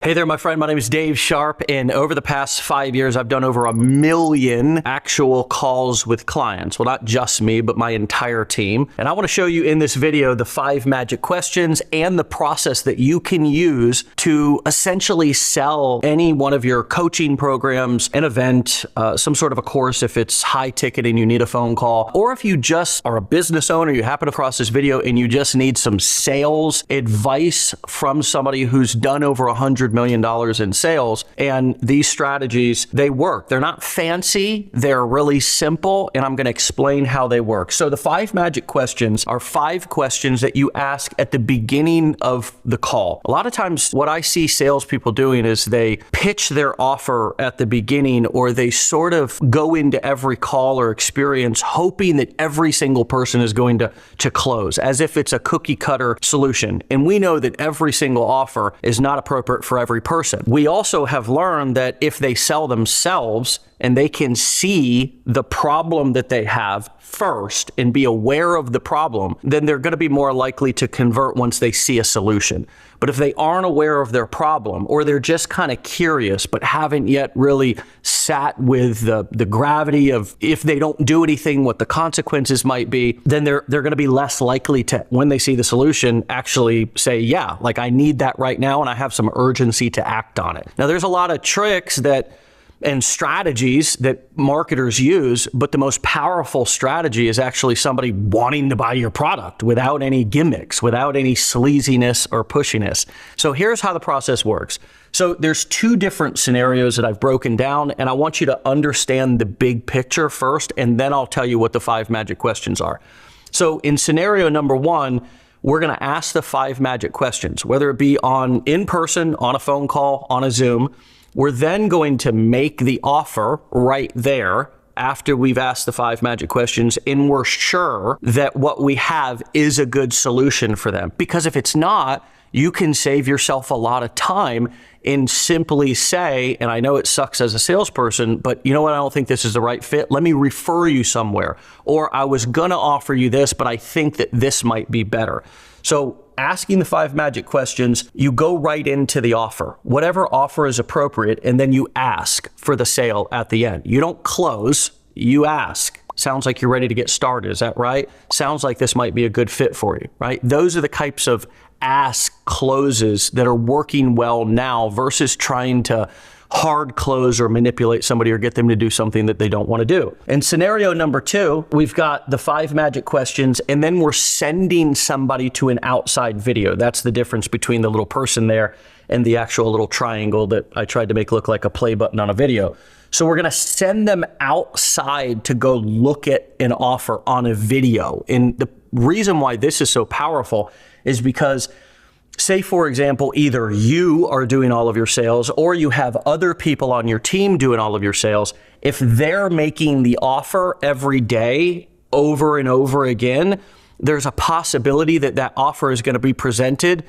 Hey there, my friend. My name is Dave Sharp, and over the past 5 years, I've done over 1 million actual calls with clients. Well, not just me, but my entire team. And I want to show you in this video the 5 magic questions and the process that you can use to essentially sell any one of your coaching programs, an event, some sort of a course if it's high ticket and you need a phone call, or if you just are a business owner, you happen across this video and you just need some sales advice from somebody who's done over $100 million in sales. And these strategies, they work. They're not fancy. They're really simple. And I'm going to explain how they work. So the 5 magic questions are 5 questions that you ask at the beginning of the call. A lot of times what I see salespeople doing is they pitch their offer at the beginning, or they sort of go into every call or experience hoping that every single person is going to close, as if it's a cookie cutter solution. And we know that every single offer is not appropriate for every person. We also have learned that if they sell themselves and they can see the problem that they have first and be aware of the problem, then they're going to be more likely to convert once they see a solution. But if they aren't aware of their problem, or they're just kind of curious but haven't yet really sat with the gravity of if they don't do anything, what the consequences might be, then they're going to be less likely to, when they see the solution, actually say, yeah, like I need that right now and I have some urgency to act on it. Now, there's a lot of tricks and strategies that marketers use, but the most powerful strategy is actually somebody wanting to buy your product without any gimmicks, without any sleaziness or pushiness. So here's how the process works. So there's 2 different scenarios that I've broken down, and I want you to understand the big picture first, and then I'll tell you what the 5 magic questions are. So in scenario number 1, we're going to ask the 5 magic questions, whether it be in person, on a phone call, on a Zoom. We're then going to make the offer right there after we've asked the 5 magic questions, and we're sure that what we have is a good solution for them. Because if it's not, you can save yourself a lot of time and simply say, and I know it sucks as a salesperson, but you know what, I don't think this is the right fit. Let me refer you somewhere. Or I was going to offer you this, but I think that this might be better. So asking the 5 magic questions, you go right into the offer, whatever offer is appropriate, and then you ask for the sale at the end. You don't close, you ask. Sounds like you're ready to get started. Is that right? Sounds like this might be a good fit for you, right? Those are the types of ask closes that are working well now versus trying to hard close or manipulate somebody or get them to do something that they don't want to do. In scenario number 2, we've got the 5 magic questions, and then we're sending somebody to an outside video. That's the difference between the little person there and the actual little triangle that I tried to make look like a play button on a video. So we're going to send them outside to go look at an offer on a video. And the reason why this is so powerful is because, say, for example, either you are doing all of your sales or you have other people on your team doing all of your sales. If they're making the offer every day over and over again, there's a possibility that that offer is going to be presented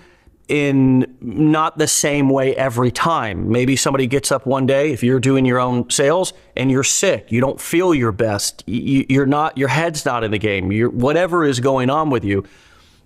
in not the same way every time. Maybe somebody gets up one day, if you're doing your own sales and you're sick, you don't feel your best, your head's not in the game, whatever is going on with you,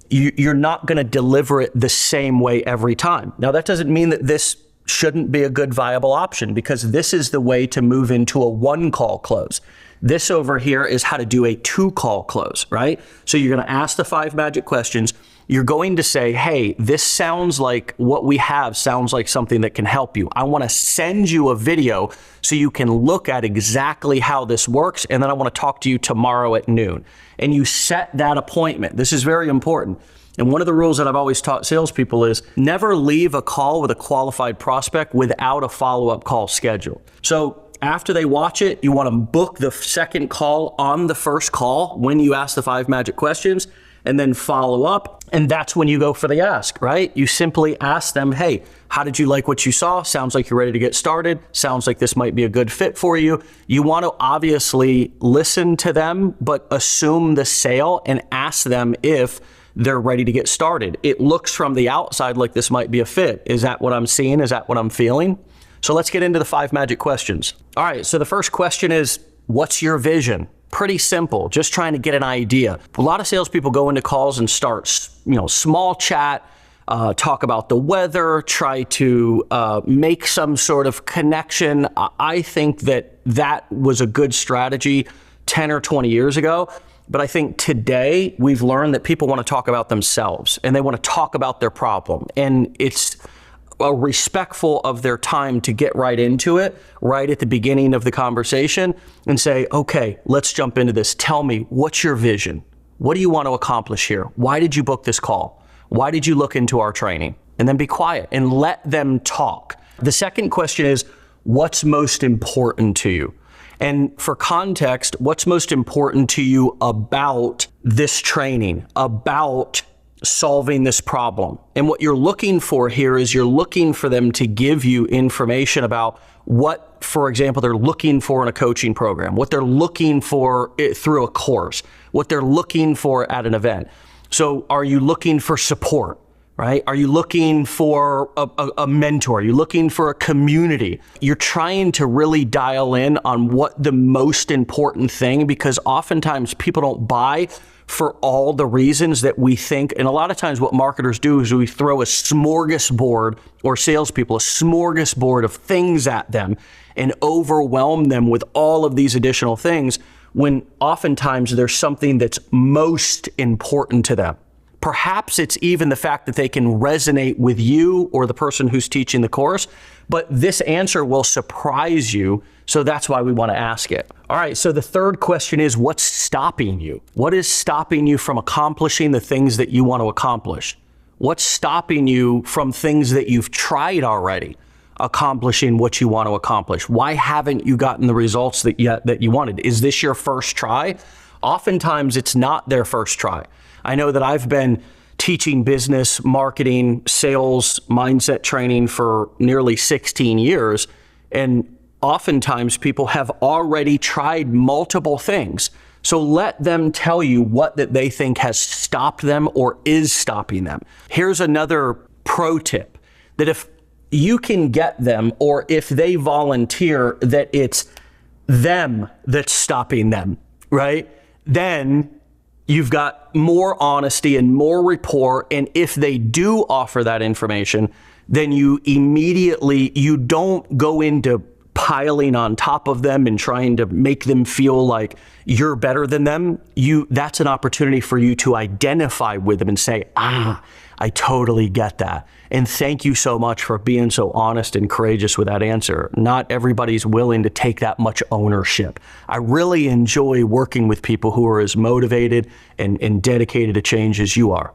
you're not going to deliver it the same way every time. Now, that doesn't mean that this shouldn't be a good viable option, because this is the way to move into a 1-call close. This over here is how to do a 2-call close, right? So you're going to ask the 5 magic questions. You're going to say, hey, this sounds like what we have sounds like something that can help you. I want to send you a video so you can look at exactly how this works. And then I want to talk to you tomorrow at noon. And you set that appointment. This is very important. And one of the rules that I've always taught salespeople is never leave a call with a qualified prospect without a follow-up call scheduled. So after they watch it, you want to book the second call on the first call when you ask the 5 magic questions, and then follow up. And that's when you go for the ask, right? You simply ask them, hey, how did you like what you saw? Sounds like you're ready to get started. Sounds like this might be a good fit for you. You want to obviously listen to them, but assume the sale and ask them if they're ready to get started. It looks from the outside like this might be a fit. Is that what I'm seeing? Is that what I'm feeling? So let's get into the 5 magic questions. All right, so the first question is, what's your vision? Pretty simple, just trying to get an idea. A lot of salespeople go into calls and start, small chat, talk about the weather, try to make some sort of connection. I think that was a good strategy 10 or 20 years ago. But I think today we've learned that people want to talk about themselves and they want to talk about their problem. And it's respectful of their time to get right into it, right at the beginning of the conversation and say, okay, let's jump into this. Tell me, what's your vision? What do you want to accomplish here? Why did you book this call? Why did you look into our training? And then be quiet and let them talk. The second question is, what's most important to you? And for context, what's most important to you about this training, about solving this problem? And what you're looking for here is you're looking for them to give you information about what, for example, they're looking for in a coaching program, what they're looking for through a course, what they're looking for at an event. So are you looking for support? Right? Are you looking for a mentor? Are you looking for a community? You're trying to really dial in on what the most important thing, because oftentimes people don't buy for all the reasons that we think. And a lot of times what marketers do is we throw a smorgasbord, or salespeople, a smorgasbord of things at them and overwhelm them with all of these additional things, when oftentimes there's something that's most important to them. Perhaps it's even the fact that they can resonate with you or the person who's teaching the course, but this answer will surprise you. So that's why we want to ask it. All right, so the third question is, what's stopping you? What is stopping you from accomplishing the things that you want to accomplish? What's stopping you from things that you've tried already, accomplishing what you want to accomplish? Why haven't you gotten the results that you wanted? Is this your first try? Oftentimes it's not their first try. I know that I've been teaching business, marketing, sales, mindset training for nearly 16 years. And oftentimes people have already tried multiple things. So let them tell you what that they think has stopped them or is stopping them. Here's another pro tip, that if you can get them, or if they volunteer that it's them that's stopping them, right? Then you've got more honesty and more rapport. And if they do offer that information, then you don't go into piling on top of them and trying to make them feel like you're better than them. That's an opportunity for you to identify with them and say, I totally get that. And thank you so much for being so honest and courageous with that answer. Not everybody's willing to take that much ownership. I really enjoy working with people who are as motivated and dedicated to change as you are.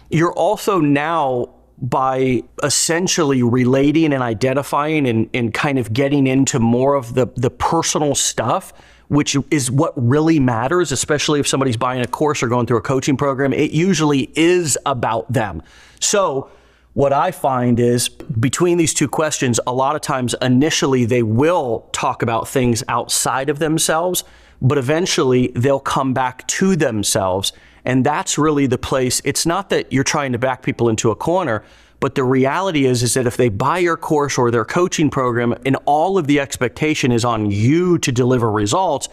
You're also now, by essentially relating and identifying and kind of getting into more of the personal stuff, which is what really matters, especially if somebody's buying a course or going through a coaching program. It usually is about them. So what I find is, between these two questions, a lot of times initially they will talk about things outside of themselves, but eventually they'll come back to themselves. And that's really the place. It's not that you're trying to back people into a corner, but the reality is that if they buy your course or their coaching program and all of the expectation is on you to deliver results,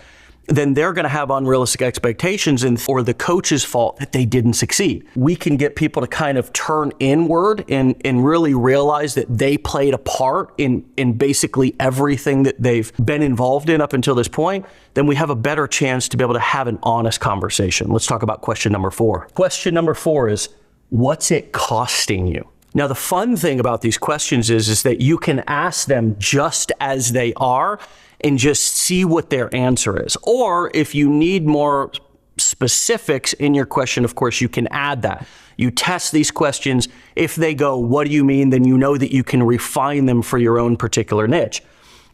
then they're going to have unrealistic expectations, or the coach's fault that they didn't succeed. We can get people to kind of turn inward and really realize that they played a part in basically everything that they've been involved in up until this point. Then we have a better chance to be able to have an honest conversation. Let's talk about question number 4. Question number 4 is, what's it costing you? Now, the fun thing about these questions is that you can ask them just as they are and just see what their answer is. Or if you need more specifics in your question, of course, you can add that. You test these questions. If they go, what do you mean? Then you know that you can refine them for your own particular niche.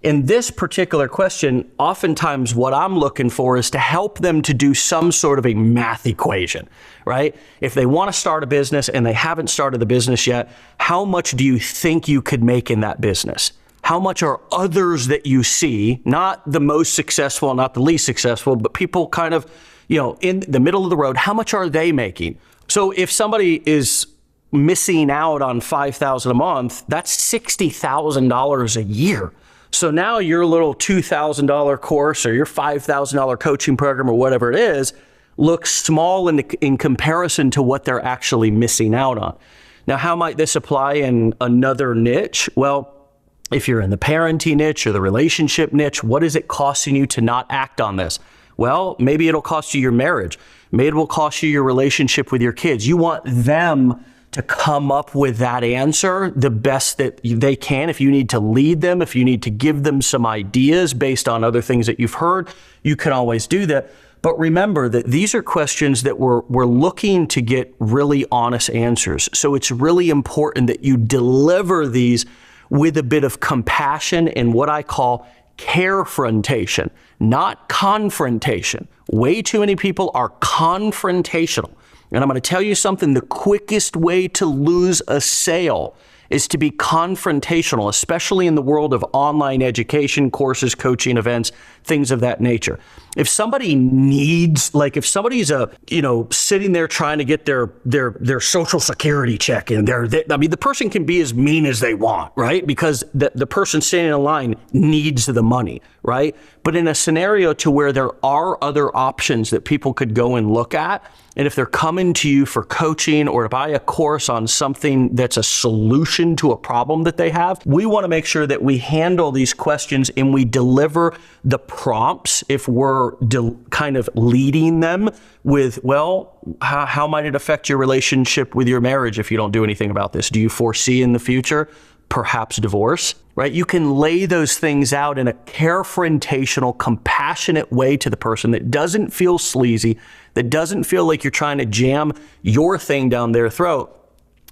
In this particular question, oftentimes what I'm looking for is to help them to do some sort of a math equation, right? If they want to start a business and they haven't started the business yet, how much do you think you could make in that business? How much are others that you see, not the most successful, not the least successful, but people kind of, in the middle of the road, how much are they making? So if somebody is missing out on $5,000 a month, that's $60,000 a year. So now your little $2,000 course or your $5,000 coaching program or whatever it is looks small in comparison to what they're actually missing out on. Now, how might this apply in another niche? Well, if you're in the parenting niche or the relationship niche, what is it costing you to not act on this? Well, maybe it'll cost you your marriage. Maybe it will cost you your relationship with your kids. You want them to come up with that answer the best that they can. If you need to lead them, if you need to give them some ideas based on other things that you've heard, you can always do that. But remember that these are questions that we're looking to get really honest answers. So it's really important that you deliver these with a bit of compassion and what I call carefrontation, not confrontation. Way too many people are confrontational. And I'm going to tell you something, the quickest way to lose a sale is to be confrontational, especially in the world of online education, courses, coaching, events, things of that nature. If somebody needs, like if somebody's sitting there trying to get their social security check in, the person can be as mean as they want, right? Because the person sitting in line needs the money, right? But in a scenario to where there are other options that people could go and look at, and if they're coming to you for coaching or to buy a course on something that's a solution to a problem that they have, we want to make sure that we handle these questions and we deliver the prompts if we're kind of leading them with, well, how might it affect your relationship with your marriage if you don't do anything about this? Do you foresee in the future perhaps divorce, right? You can lay those things out in a carefrontational, compassionate way to the person that doesn't feel sleazy, that doesn't feel like you're trying to jam your thing down their throat.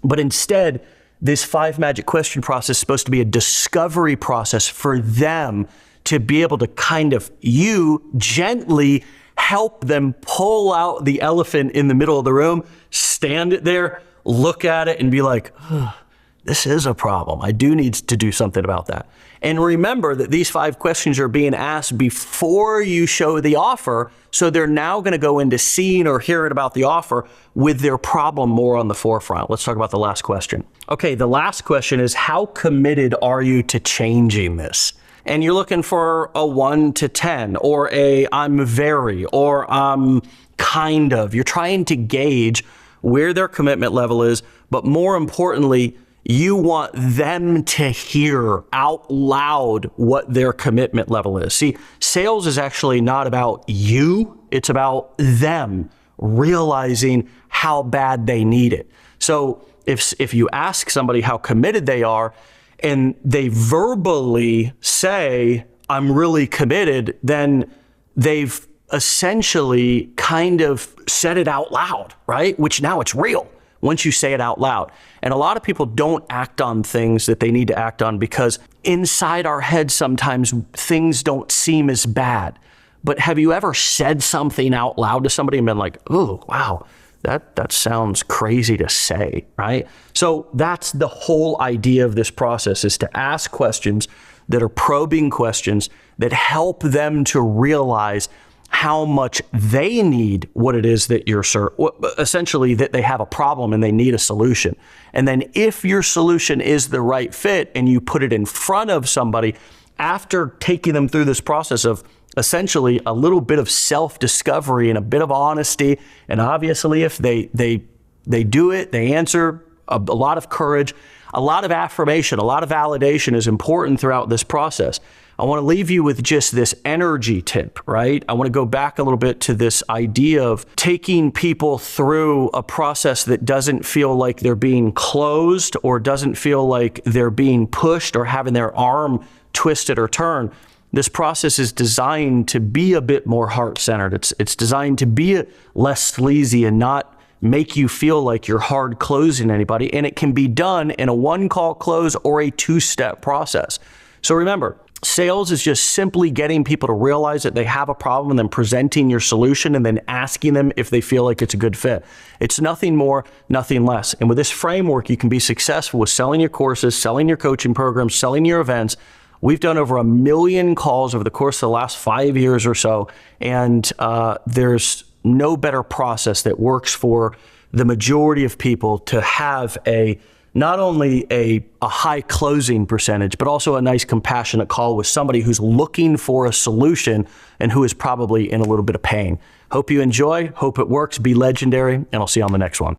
But instead, this 5 magic question process is supposed to be a discovery process for them to be able to kind of, you gently help them pull out the elephant in the middle of the room, stand it there, look at it and be like, this is a problem. I do need to do something about that. And remember that these 5 questions are being asked before you show the offer. So they're now going to go into seeing or hearing about the offer with their problem more on the forefront. Let's talk about the last question. Okay, the last question is, how committed are you to changing this? And you're looking for a 1 to 10 or a I'm very or kind of. You're trying to gauge where their commitment level is, but more importantly, you want them to hear out loud what their commitment level is. See, sales is actually not about you, it's about them realizing how bad they need it. So if you ask somebody how committed they are and they verbally say, I'm really committed, then they've essentially kind of said it out loud, right? Which now it's real once you say it out loud. And a lot of people don't act on things that they need to act on because inside our heads sometimes things don't seem as bad. But have you ever said something out loud to somebody and been like, oh, wow, that sounds crazy to say, right? So that's the whole idea of this process, is to ask questions that are probing questions that help them to realize how much they need what it is that you're essentially that they have a problem and they need a solution. And then if your solution is the right fit and you put it in front of somebody after taking them through this process of essentially a little bit of self-discovery and a bit of honesty, and obviously if they do it, they answer, a lot of courage, a lot of affirmation, a lot of validation is important throughout this process. I want to leave you with just this energy tip, right? I want to go back a little bit to this idea of taking people through a process that doesn't feel like they're being closed or doesn't feel like they're being pushed or having their arm twisted or turned. This process is designed to be a bit more heart-centered. It's designed to be less sleazy and not make you feel like you're hard closing anybody. And it can be done in a 1-call close or a 2-step process. So remember, sales is just simply getting people to realize that they have a problem and then presenting your solution and then asking them if they feel like it's a good fit. It's nothing more, nothing less. And with this framework, you can be successful with selling your courses, selling your coaching programs, selling your events. We've done over 1 million calls over the course of the last 5 years or so. And there's no better process that works for the majority of people to have not only a high closing percentage, but also a nice compassionate call with somebody who's looking for a solution and who is probably in a little bit of pain. Hope you enjoy, hope it works, be legendary, and I'll see you on the next one.